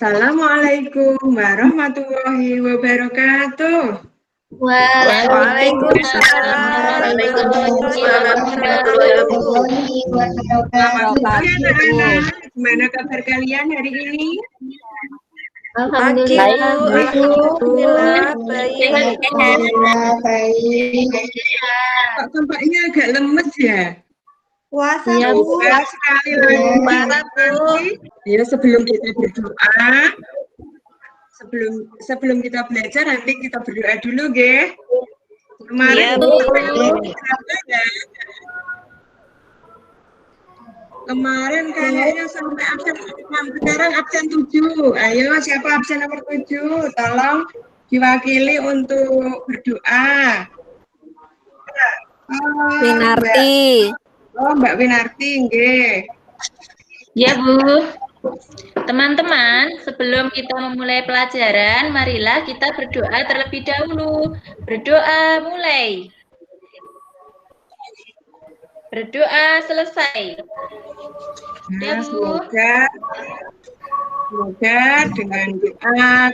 Assalamualaikum warahmatullahi wabarakatuh. Waalaikumsalam warahmatullahi wabarakatuh. Selamat pagi anak-anak. Gimana kabar kalian hari ini? Alhamdulillah baik. Kok tampaknya agak lemes ya? Puasa Coba sekali lagi. Ya, sebelum kita berdoa, sebelum kita belajar nanti kita berdoa dulu, nggih. Kemarin kemarin kayaknya sampai absen 6, sekarang absen 7. Ayo, siapa absen nomor 7? Tolong diwakili untuk berdoa. Winarti. Mbak Winarti, nggih. Ya, Bu. Teman-teman, sebelum kita memulai pelajaran, marilah kita berdoa terlebih dahulu. Berdoa mulai. Berdoa selesai. Nah, semoga dengan doa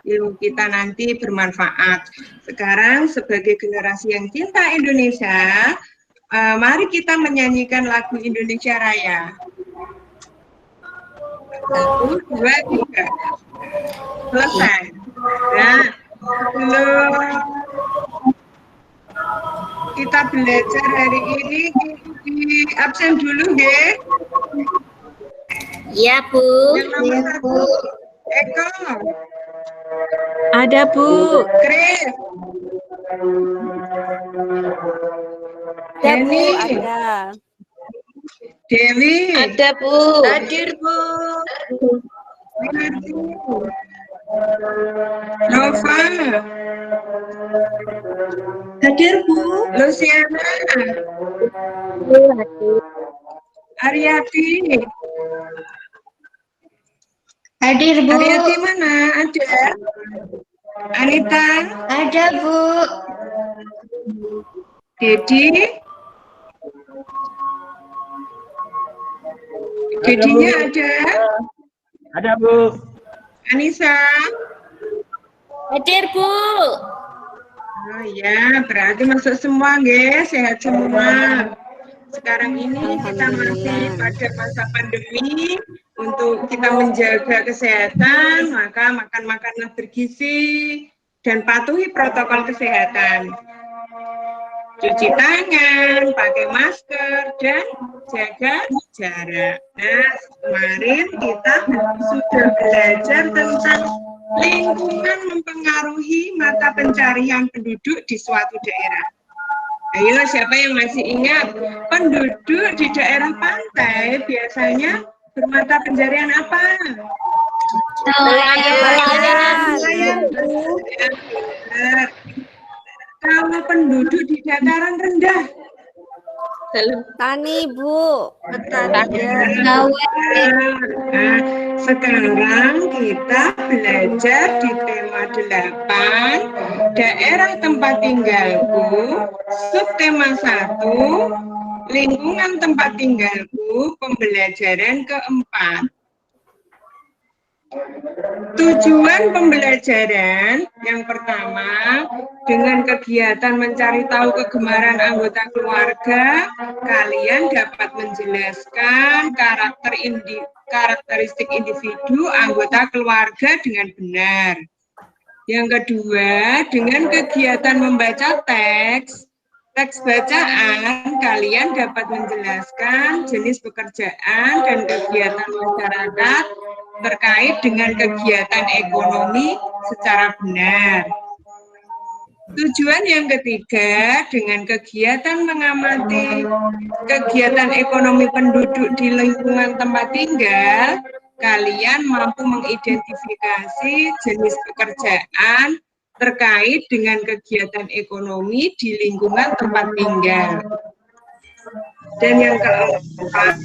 ilmu kita nanti bermanfaat. Sekarang sebagai generasi yang cinta Indonesia, mari kita menyanyikan lagu Indonesia Raya. 1, 2, 3. Selesai. Nah, sebelum kita belajar hari ini, di absen dulu, nggih. Ya, Bu. Yang nomor 1, Eko. Ada, Bu. Kris. Ada, Bu. Denny. Ada. Dewi. Ada, Bu. Hadir, Bu. Nova. Hadir, Bu. Luciana. Aryati. Hadir, Bu. Aryati mana? Ada. Anita. Ada, Bu. Dedi. Dedinya ada. Ada, Bu. Anissa. Hadir, Bu. Oh ya, berarti masuk semua, nggih, sehat semua. Sekarang ini kita masih pada masa pandemi. Untuk kita menjaga kesehatan, maka makan-makanlah bergizi dan patuhi protokol kesehatan. Cuci tangan, pakai masker, dan jaga jarak. Nah, kemarin kita sudah belajar tentang lingkungan mempengaruhi mata pencarian penduduk di suatu daerah. Ayo, siapa yang masih ingat? Penduduk di daerah pantai biasanya bermata pencarian apa? Nelayan. Kalau penduduk di dataran rendah? Tani, Bu. Petani. Nah, sekarang kita belajar di tema 8, daerah tempat tinggalku, subtema 1, lingkungan tempat tinggalku, pembelajaran keempat. Tujuan pembelajaran yang pertama, dengan kegiatan mencari tahu kegemaran anggota keluarga, kalian dapat menjelaskan karakteristik individu anggota keluarga dengan benar. Yang kedua, dengan kegiatan membaca teks bacaan, kalian dapat menjelaskan jenis pekerjaan dan kegiatan masyarakat terkait dengan kegiatan ekonomi secara benar. Tujuan yang ketiga, dengan kegiatan mengamati kegiatan ekonomi penduduk di lingkungan tempat tinggal, kalian mampu mengidentifikasi jenis pekerjaan terkait dengan kegiatan ekonomi di lingkungan tempat tinggal. Dan yang keempat,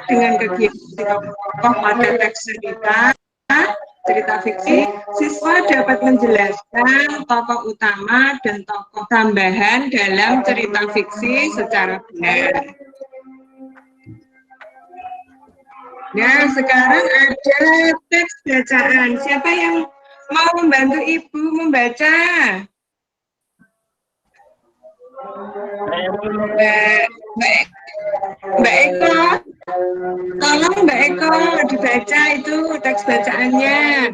dengan kegiatan tokoh pada teks cerita fiksi, siswa dapat menjelaskan tokoh utama dan tokoh tambahan dalam cerita fiksi secara benar. Nah, sekarang ada teks bacaan. Siapa yang mau membantu Ibu membaca? Mbak Eko, tolong Mbak Eko dibaca itu teks bacaannya.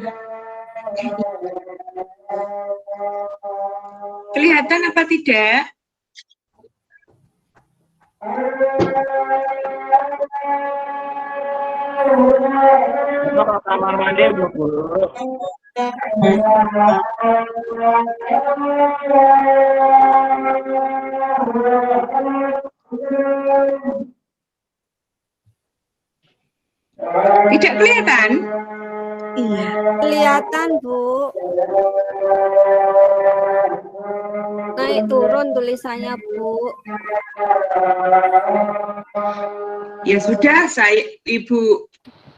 Kelihatan apa tidak? Kamar mandi, Bu. Tidak kelihatan? Iya. Kelihatan, Bu. Naik turun tulisannya, Bu. Ya sudah, Ibu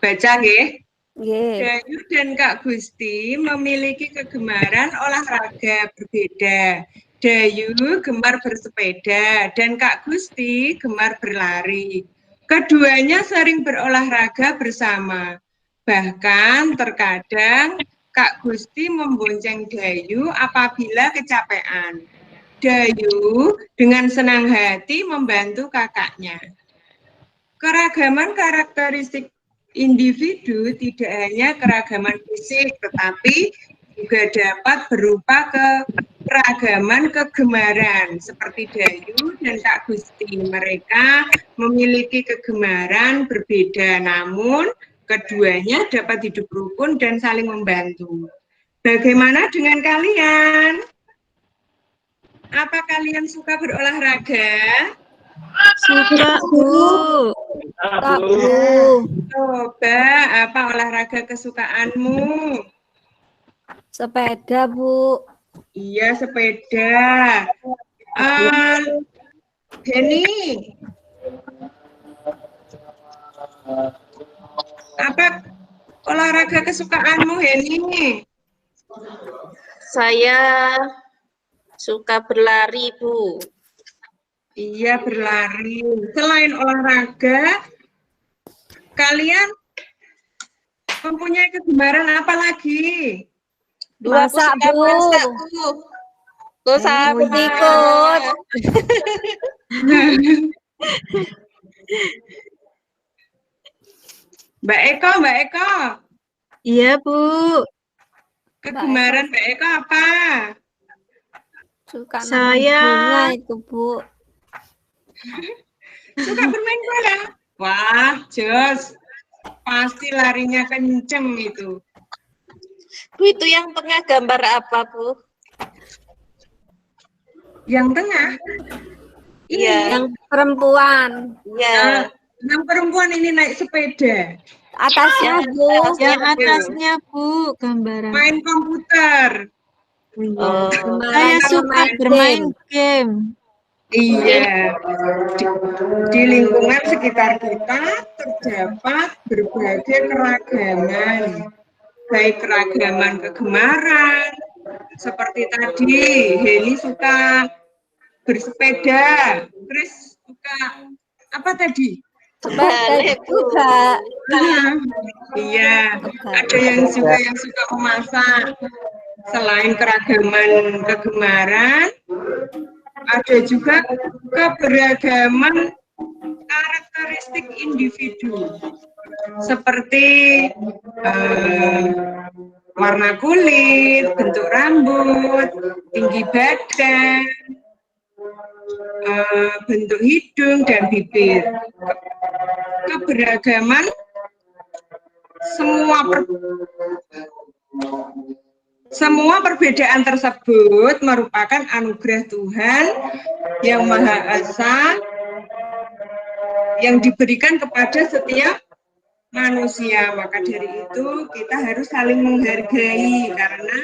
baca nggih. Nggih. Dayu dan Kak Gusti memiliki kegemaran olahraga berbeda. Dayu gemar bersepeda dan Kak Gusti gemar berlari. Keduanya sering berolahraga bersama. Bahkan terkadang Kak Gusti membonceng Dayu apabila kecapean. Dayu dengan senang hati membantu kakaknya. Keragaman karakteristik individu tidak hanya keragaman fisik, tetapi juga dapat berupa keragaman kegemaran, seperti Dayu dan Kak Gusti. Mereka memiliki kegemaran berbeda, namun keduanya dapat hidup rukun dan saling membantu. Bagaimana dengan kalian? Apa kalian suka berolahraga? Suka, Bu. Suka, Bu. Coba, apa olahraga kesukaanmu? Sepeda, Bu. Iya, sepeda. Denny, apa olahraga kesukaanmu, Henny? Saya suka berlari, Bu. Iya, berlari. Selain olahraga, kalian mempunyai kegemaran apa lagi? Masak, Bu. Ikut. Mbak Eko. Iya, Bu. Kegemaran Mbak Eko apa? Suka saya bunga itu, Bu. Suka bermain bola? Wah, jos. Pasti larinya kenceng itu. Bu, itu yang tengah gambar apa, Bu? Yang tengah? Iya. Yang perempuan. Iya. Yang perempuan ini naik sepeda. Atasnya, Bu. Yang atasnya, Bu, gambaran. Main komputer. Oh. Saya suka bermain game. Iya. Di lingkungan sekitar kita terdapat berbagai keragaman. Baik keragaman kegemaran, seperti tadi, Heni suka bersepeda, Chris suka apa tadi? Balik, Bu. Iya, ada yang juga yang suka memasak. Selain keragaman kegemaran, ada juga keberagaman karakteristik individu, seperti warna kulit, bentuk rambut, tinggi badan, bentuk hidung dan bibir. Keberagaman semua perbedaan tersebut merupakan anugerah Tuhan yang Maha Esa yang diberikan kepada setiap manusia. Maka dari itu kita harus saling menghargai karena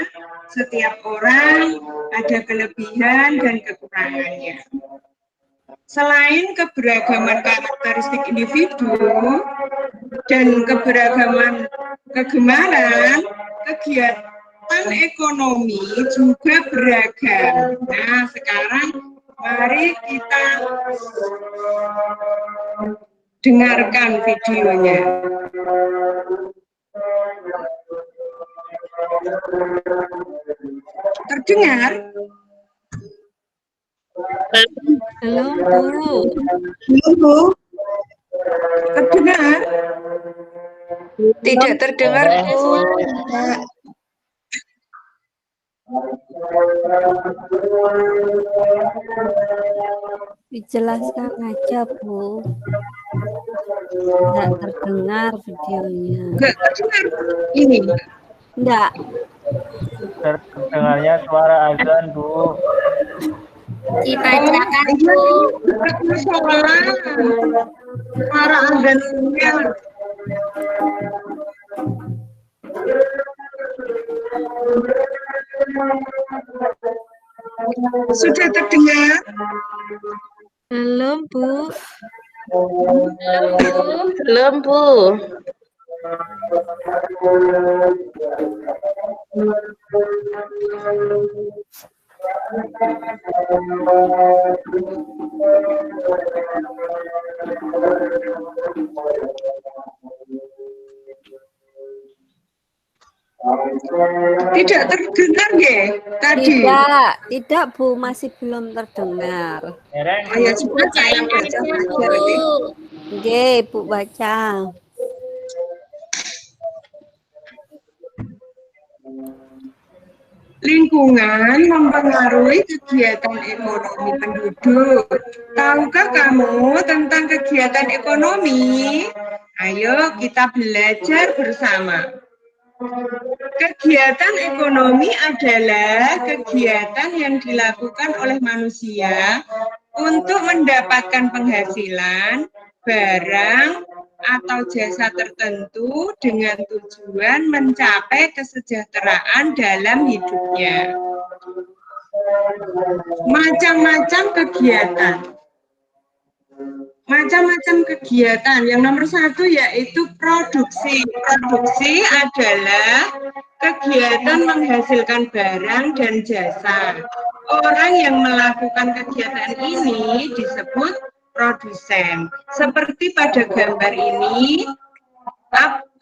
setiap orang ada kelebihan dan kekurangannya. Selain keberagaman karakteristik individu dan keberagaman kegemaran, kegiatan ekonomi juga beragam. Nah, sekarang mari kita dengarkan videonya. Terdengar? Belum, Bu. Belum, Bu? Terdengar? Tidak terdengar, Bu. Dijelaskan aja, Bu. Nggak terdengar videonya. Enggak terdengar ini. Enggak. Terdengarnya suara azan, Bu. Dibacakan, Iya, Bu. musola. Para azannya. Sudah terdengar? Belum, Bu. Belum, Bu. Tidak terdengar nggih tadi? Tidak, Bu, masih belum terdengar. Oh ya sudah, saya baca saja nanti. Oke, Bu baca. Lingkungan mempengaruhi kegiatan ekonomi penduduk. Tahukah kamu tentang kegiatan ekonomi? Ayo kita belajar bersama. Kegiatan ekonomi adalah kegiatan yang dilakukan oleh manusia untuk mendapatkan penghasilan, barang, atau jasa tertentu dengan tujuan mencapai kesejahteraan dalam hidupnya. Macam-macam kegiatan. Macam-macam kegiatan. Yang nomor satu yaitu produksi. Produksi adalah kegiatan menghasilkan barang dan jasa. Orang yang melakukan kegiatan ini disebut produsen. Seperti pada gambar ini,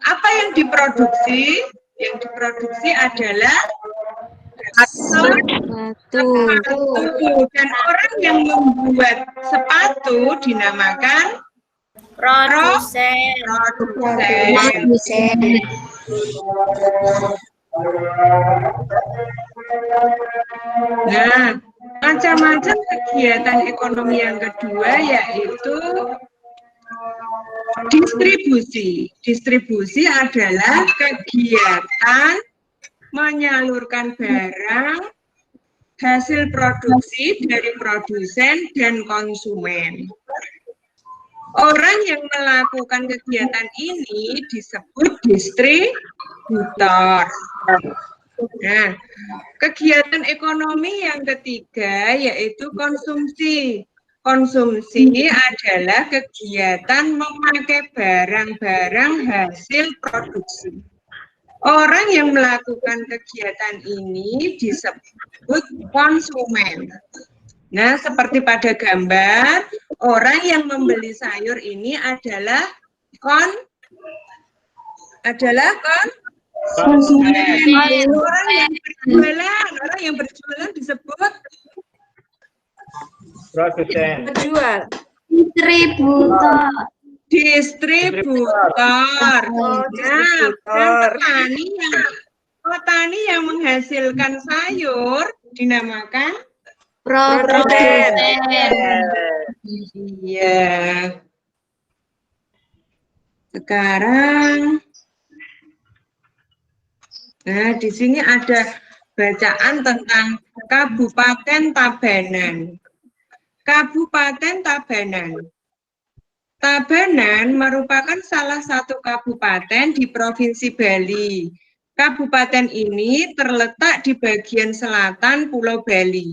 apa yang diproduksi? Yang diproduksi adalah Satu. dan orang yang membuat sepatu dinamakan Produsen. produsen. Nah, macam-macam kegiatan ekonomi yang kedua yaitu distribusi. Distribusi adalah kegiatan menyalurkan barang hasil produksi dari produsen dan konsumen. Orang yang melakukan kegiatan ini disebut distributor. Nah, kegiatan ekonomi yang ketiga yaitu konsumsi. Konsumsi adalah kegiatan memakai barang-barang hasil produksi. Orang yang melakukan kegiatan ini disebut konsumen. Nah, seperti pada gambar, orang yang membeli sayur ini adalah konsumen. Orang yang berjualan disebut Produsen. Penjual. Distributor. distributor. Oh, Nah, petani yang menghasilkan sayur dinamakan Produsen. iya. Sekarang, nah di sini ada bacaan tentang Kabupaten Tabanan. Kabupaten Tabanan. Tabanan merupakan salah satu kabupaten di Provinsi Bali. Kabupaten ini terletak di bagian selatan Pulau Bali.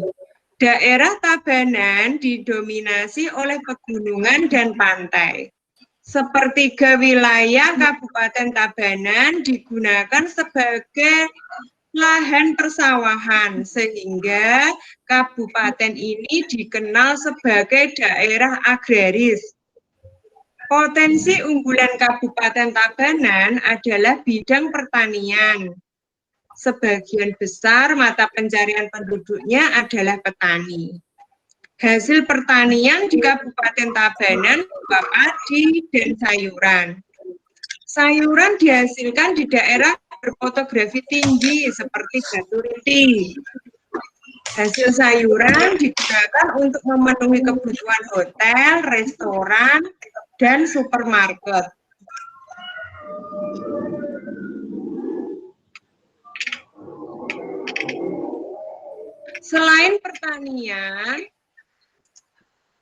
Daerah Tabanan didominasi oleh pegunungan dan pantai. Sepertiga wilayah Kabupaten Tabanan digunakan sebagai lahan persawahan, sehingga kabupaten ini dikenal sebagai daerah agraris. Potensi unggulan Kabupaten Tabanan adalah bidang pertanian. Sebagian besar mata pencarian penduduknya adalah petani. Hasil pertanian di Kabupaten Tabanan berupa padi dan sayuran. Sayuran dihasilkan di daerah berfotografi tinggi seperti Batu Rinti. Hasil sayuran digunakan untuk memenuhi kebutuhan hotel, restoran, dan supermarket. Selain pertanian,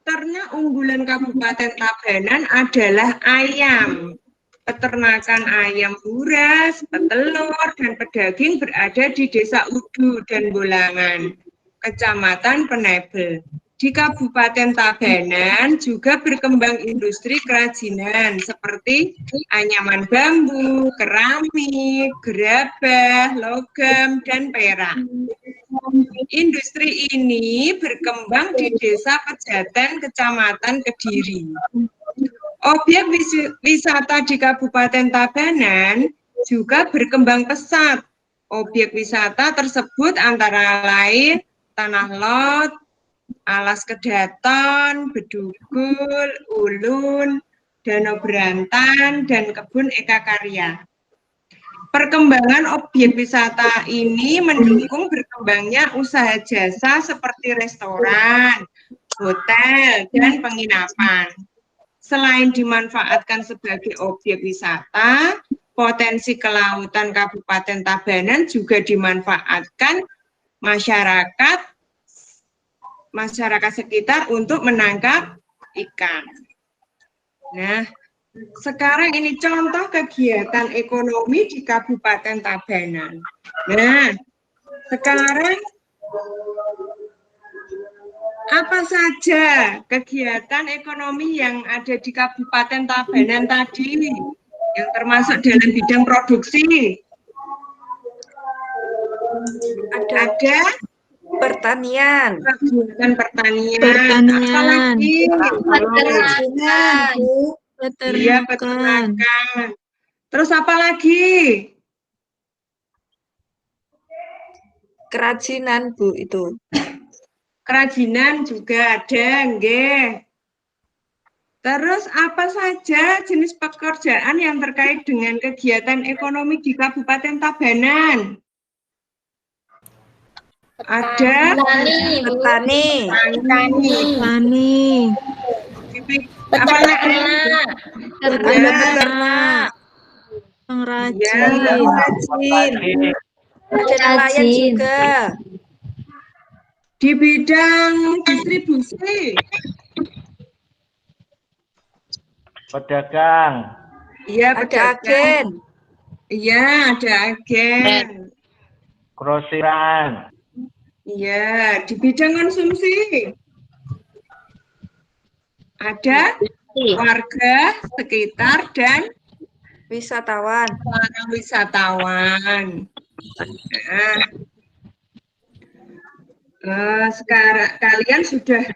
ternak unggulan Kabupaten Tabanan adalah ayam. Peternakan ayam buras, petelur, dan pedaging berada di Desa Udu dan Bolangan, Kecamatan Penebel. Di Kabupaten Tabanan juga berkembang industri kerajinan seperti anyaman bambu, keramik, gerabah, logam, dan perak. Industri ini berkembang di Desa Pejaten, Kecamatan Kediri. Objek wisata di Kabupaten Tabanan juga berkembang pesat. Objek wisata tersebut antara lain Tanah Lot, Alas Kedaton, Bedugul, Ulun, Danau Berantan, dan Kebun Eka Karya. Perkembangan objek wisata ini mendukung berkembangnya usaha jasa seperti restoran, hotel, dan penginapan. Selain dimanfaatkan sebagai objek wisata, potensi kelautan Kabupaten Tabanan juga dimanfaatkan masyarakat sekitar untuk menangkap ikan. Nah, sekarang ini contoh kegiatan ekonomi di Kabupaten Tabanan. Nah, sekarang apa saja kegiatan ekonomi yang ada di Kabupaten Tabanan tadi, yang termasuk dalam bidang produksi? Ada Pertanian. kegiatan pertanian. Apa lagi? Peternakan. Iya, peternakan. Terus apa lagi? Kerajinan, Bu, itu. Kerajinan juga ada, nggih. Terus apa saja jenis pekerjaan yang terkait dengan kegiatan ekonomi di Kabupaten Tabanan? Ada Petani. Petani, apa lagi? Peternak. Ya, Pengrajin. Ada nelayan juga. di bidang distribusi. Pedagang. Iya, Ada pedagang. agen. Iya, ada agen. Grosiran. Iya, di bidang konsumsi. Ada warga sekitar dan Wisatawan. para wisatawan. Nah, sekarang kalian sudah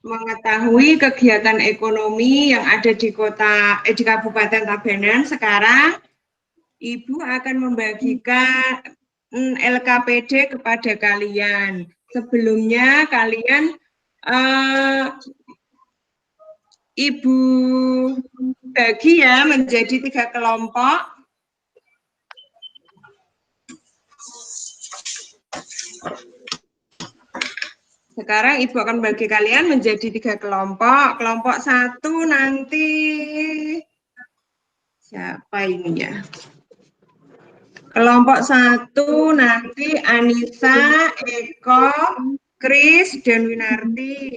mengetahui kegiatan ekonomi yang ada di di Kabupaten Tabanan. Sekarang Ibu akan membagikan LKPD kepada kalian. Sebelumnya kalian Ibu bagi ya menjadi 3 kelompok. Sekarang Ibu akan bagi kalian menjadi 3 kelompok. Kelompok 1 nanti siapa ini ya? Kelompok 1 nanti Anissa, Eko, Kris, dan Winarti.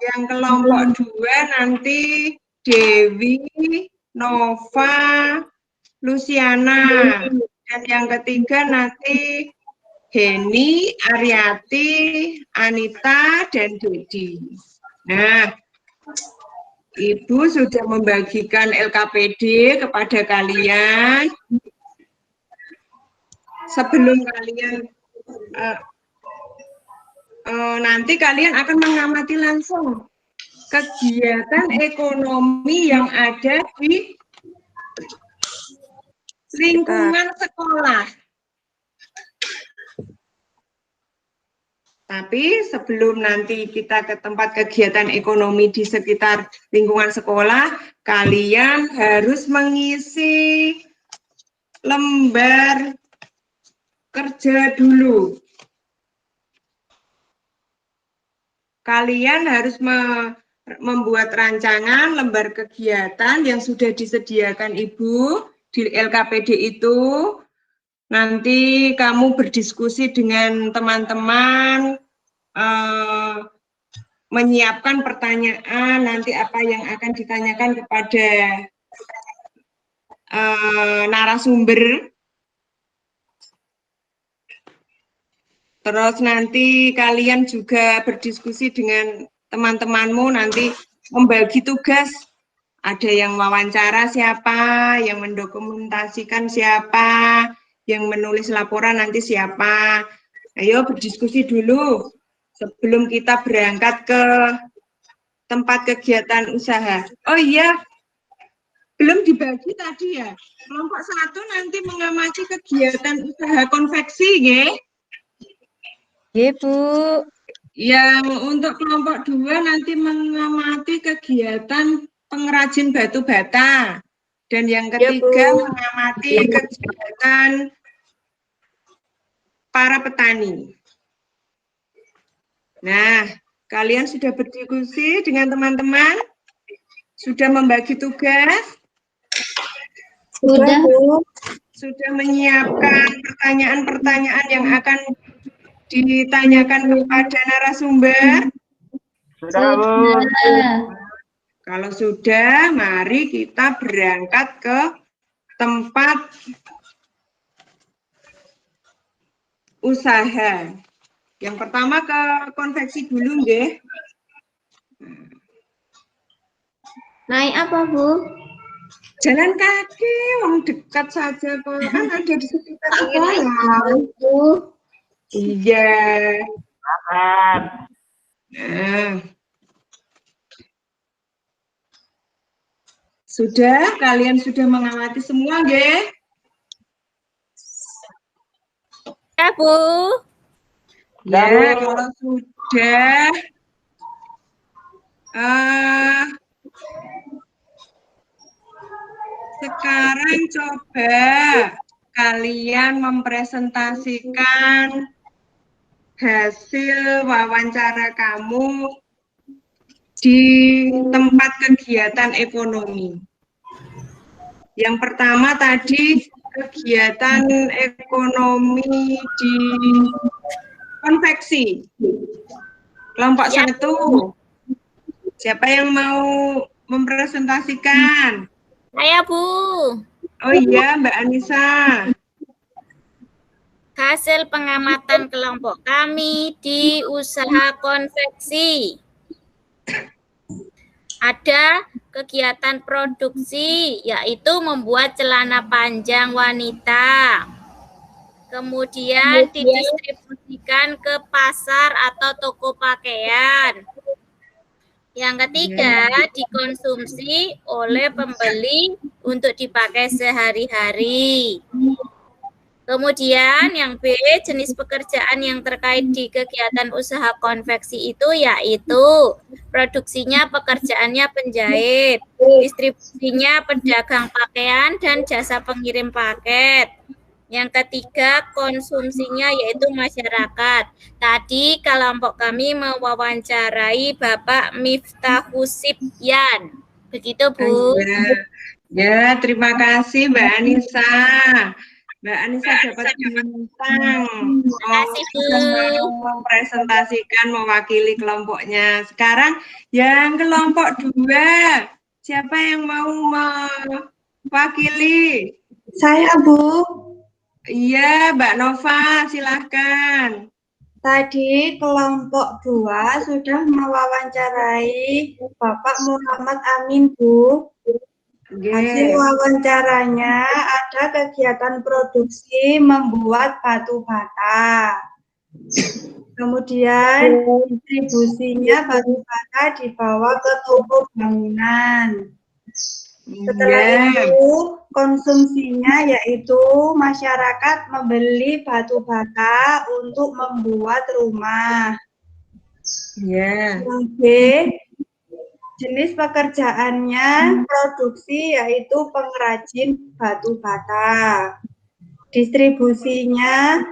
Yang kelompok 2 nanti Dewi, Nova, Luciana. Dan yang ketiga nanti Heni, Aryati, Anita, dan Dedi. Nah, Ibu sudah membagikan LKPD kepada kalian. Sebelum kalian nanti kalian akan mengamati langsung kegiatan ekonomi yang ada di lingkungan sekolah. Tapi sebelum nanti kita ke tempat kegiatan ekonomi di sekitar lingkungan sekolah, kalian harus mengisi lembar kerja dulu. Kalian harus membuat rancangan lembar kegiatan yang sudah disediakan Ibu di LKPD itu. Nanti kamu berdiskusi dengan teman-teman, menyiapkan pertanyaan, nanti apa yang akan ditanyakan kepada narasumber. Terus nanti kalian juga berdiskusi dengan teman-temanmu, nanti membagi tugas. Ada yang wawancara siapa, yang mendokumentasikan siapa, yang menulis laporan nanti siapa. Ayo berdiskusi dulu sebelum kita berangkat ke tempat kegiatan usaha. Oh iya, belum dibagi tadi ya. Kelompok 1 nanti mengamati kegiatan usaha konveksi, nggih. Iya, Bu. Yang untuk kelompok 2 nanti mengamati kegiatan pengrajin batu bata. Dan yang ketiga mengamati kegiatan para petani. Nah, kalian sudah berdiskusi dengan teman-teman? Sudah membagi tugas? Sudah, Bu. Sudah menyiapkan pertanyaan-pertanyaan yang akan ditanyakan kepada narasumber? Sudah, Bu. Kalau sudah, mari kita berangkat ke tempat usaha. Yang pertama ke konveksi dulu, nggih. Naik apa, Bu? Jalan kaki, wong dekat saja kok. Kan ada di sekitar sekolah. Bu. Iya. Makan. Nah. Sudah, kalian sudah mengamati semua, nggih? Ya, Bu. Ya, kalau sudah, sekarang coba kalian mempresentasikan hasil wawancara kamu di tempat kegiatan ekonomi. Yang pertama tadi kegiatan ekonomi di konveksi. Kelompok 1. Siapa yang mau mempresentasikan? Saya, Bu. Oh iya, Mbak Anissa. Hasil pengamatan kelompok kami di usaha konveksi. Ada kegiatan produksi, yaitu membuat celana panjang wanita. Kemudian didistribusikan ke pasar atau toko pakaian. Yang ketiga, dikonsumsi oleh pembeli untuk dipakai sehari-hari. Kemudian yang B, jenis pekerjaan yang terkait di kegiatan usaha konveksi itu yaitu produksinya pekerjaannya penjahit, distribusinya pedagang pakaian dan jasa pengirim paket. Yang ketiga, konsumsinya yaitu masyarakat. Tadi kelompok kami mewawancarai Bapak Miftahus Sibyan. Begitu, Bu. Ya, terima kasih Mbak Anissa. Mbak Anissa dapat bintang. Mau mempresentasikan mewakili kelompoknya. Sekarang yang kelompok 2. Siapa yang mau mewakili? Saya, Bu. Iya, Mbak Nova, silahkan. Tadi kelompok 2 sudah mewawancarai Bapak Muhammad Amin, Bu. Hasil wawancaranya ada kegiatan produksi membuat batu bata. Kemudian distribusinya batu bata dibawa ke toko bangunan. Setelah itu konsumsinya yaitu masyarakat membeli batu bata untuk membuat rumah. Yang B, jenis pekerjaannya produksi yaitu pengrajin batu bata. Distribusinya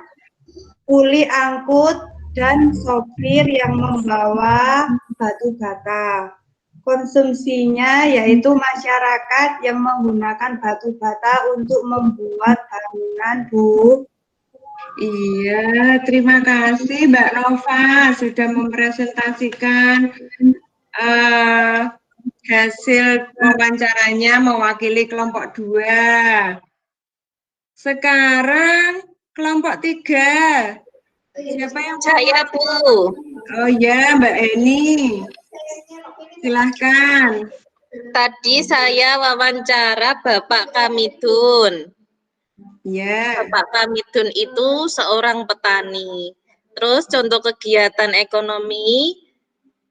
kuli angkut dan sopir yang membawa batu bata. Konsumsinya yaitu masyarakat yang menggunakan batu bata untuk membuat bangunan, Bu. Iya, terima kasih Mbak Nova sudah mempresentasikan hasil wawancaranya mewakili kelompok 2. Sekarang kelompok 3. Siapa yang Saya, Bu. Oh ya, Mbak Eni. Silahkan. Tadi saya wawancara Bapak Kamidun. Ya. Bapak Kamidun itu seorang petani. Terus contoh kegiatan ekonomi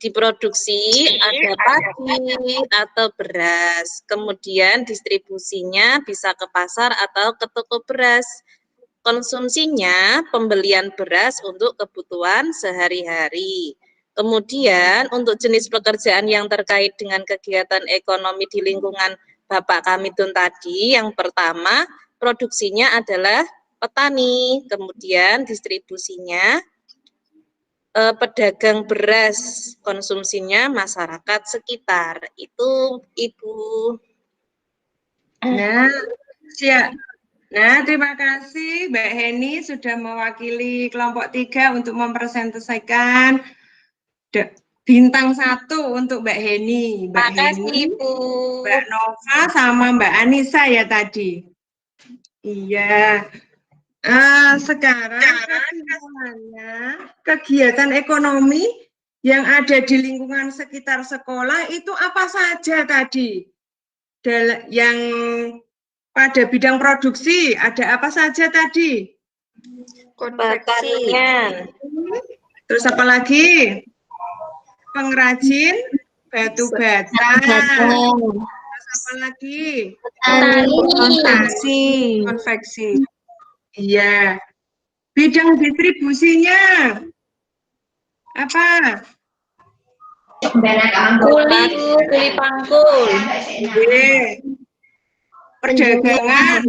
diproduksi ada padi atau beras. Kemudian distribusinya bisa ke pasar atau ke toko beras. Konsumsinya pembelian beras untuk kebutuhan sehari-hari. Kemudian untuk jenis pekerjaan yang terkait dengan kegiatan ekonomi di lingkungan Bapak Kamidun tadi, yang pertama produksinya adalah petani, kemudian distribusinya pedagang beras, konsumsinya masyarakat sekitar. Itu Ibu. Nah, siap. Nah, terima kasih Mbak Heni sudah mewakili kelompok 3 untuk mempresentasikan bintang 1 untuk Mbak Heni. Mbak Heni, Ibu. Mbak Nova sama Mbak Anissa ya tadi. Iya. Sekarang kegiatan ekonomi yang ada di lingkungan sekitar sekolah itu apa saja tadi? Yang pada bidang produksi ada apa saja tadi? Pertanian. Terus apa lagi? Pengrajin batu bata. Terus apa lagi? Konveksi. Iya. Bidang distribusinya apa? Kuli pangkul. Perdagangan.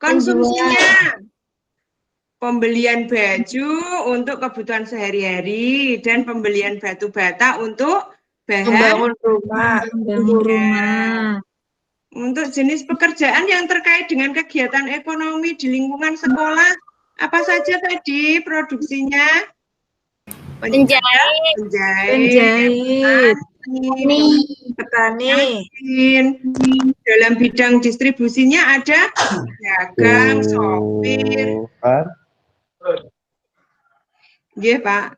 Konsumsinya pembelian baju untuk kebutuhan sehari-hari dan pembelian batu bata untuk bahan Membangun rumah. Untuk jenis pekerjaan yang terkait dengan kegiatan ekonomi di lingkungan sekolah, apa saja tadi produksinya? Penjahit. Petani. Dalam bidang distribusinya ada dagang, sopir. Iya, Pak.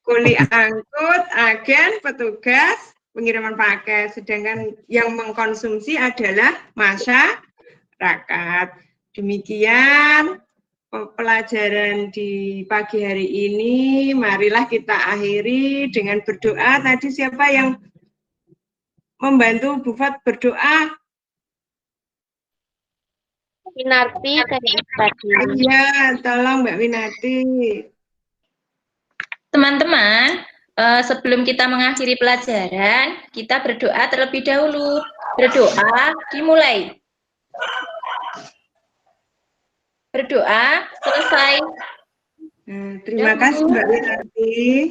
Kuli angkut, agen, petugas, pengiriman paket. Sedangkan yang mengkonsumsi adalah masyarakat. Demikian pelajaran di pagi hari ini. Marilah kita akhiri dengan berdoa. Tadi siapa yang membantu Bu Fat berdoa? Winarti kayak tadi. Iya, tolong Mbak Winarti. Teman-teman, sebelum kita mengakhiri pelajaran, kita berdoa terlebih dahulu. Berdoa dimulai. Berdoa selesai. Terima kasih Mbak Winarti.